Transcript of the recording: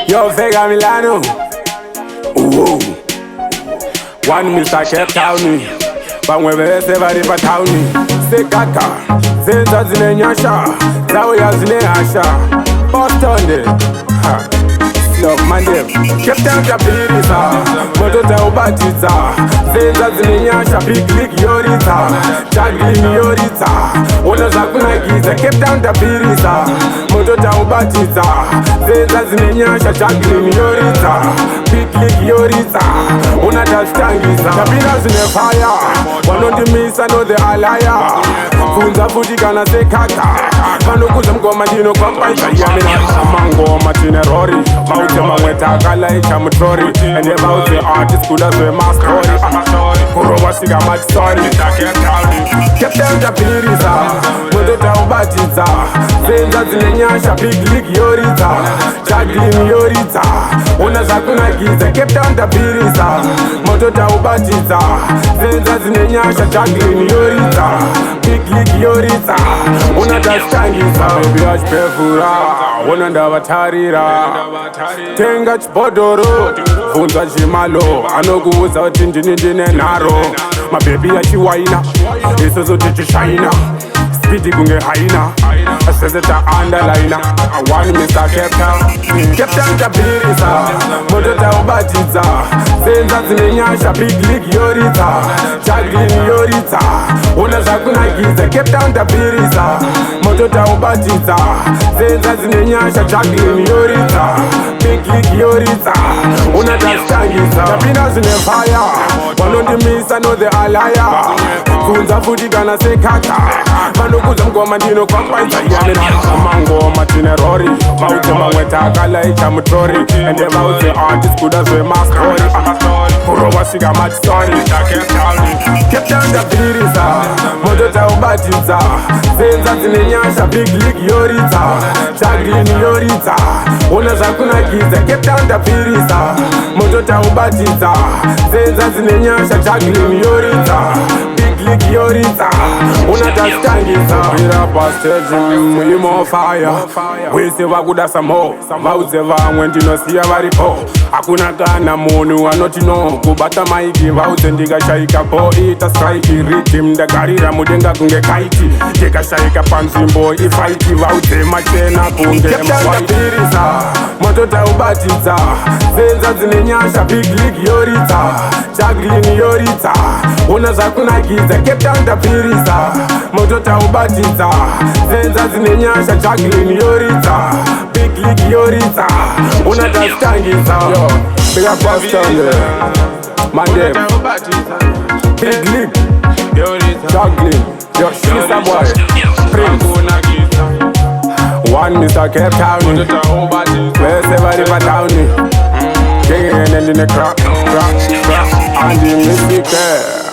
Yo, Vega Milano. Ooh. One Mr. Cape Town. Bangwe sevari patauni. Sekaka. Zenza zine nyasha. Zawaya zine asha. Boston. Love mandem. Cape Town kapirisa. Moto ubatiza. Zenza zine nyasha. Big league yorita. Juggling yorita. Ono zakuna giza. Cape Town kapirisa. Moto ubatiza. Zenza zine nyasha. Juggling yorita. Big league yorita. Una dastangiza. Kapira zine fire. Wanondimisa no the alaya. Funza fuji kana sekaka. Panokuza mgoma ndino kwa mpaika. Yamina amangoma tine rori. Mauti maweta kala icha mutori. And about the artist kuda zwe ma story. Kurowa siga much story. Cape Town kapirisa. Moto ubatiza. Zenza zine nyasha. Big league yorita. Juggling yorita. Una zakuna giza. Cape Town kapirisa. Moto ubatiza. Zenza zine nyasha. Juggling yorita. Big league yorita. Una dastangiza. Baby ashpefura. Una ndavatarira. Tenga chibodoro. Funza chimalo. Anokuuza kuti ndine naro. Mabebi achiwaina. Isozo tichishaina. Speedy kunge haina. Asezeta underliner. I want Mr. Cape Town. Cape Town kapirisa. Moto ubatiza. Zenza zine nyasha. Big league yorita. Juggling yorita. Una zakuna giza. Cape Town kapirisa. Moto ubatiza. Zenza zine nyasha. Juggling yorita. Big league yorita. Una dastangiza. Kapina zine fire. Wanondimisa no the alaya. Funza fuji kana sekaka. Panokuza mgoma ndino kwa mpaisa. Yamina amangoma tine rori. Mauti maweta kala icha mutori. And about the artist kuda zwe ma story. Kurowa siga much story. Cape Town kapirisa. Moto ubatiza. Zenza zine nyasha. Big league yorita. Juggling yorita. Una zakuna giza. Cape Town kapirisa. Moto ubatiza. Zenza zine nyasha. Juggling yorita. Big league yorita. Una dastangiza. Pira pa stage mulimo fire. Wese wakuda samo. Vauze vamwe ndinosiya varipo. Hakuna kana munhu anotino. Kubata maiki vauze ndikashaika po. Ita strike rhythm ndagarira mudenga kunge kaiti. Ndikashaika panzvimbo ifaiti. Vauze machena kunge mwairisa. Moto ubatiza. Zenza zine nyasha. Big league yorita. Juggling yorita. Una zakuna giza. Cape Town kapirisa. Moto ubatiza. Zenza zine nyasha. Juggling yorita. Big league yorita. Una dastangiza. Yo, big up Boston there. Mandem. Big league. Juggling. Yo, she's a boy. Prince. One Mr. Cape Town. Where's everybody town? Getting in the crack. And the music.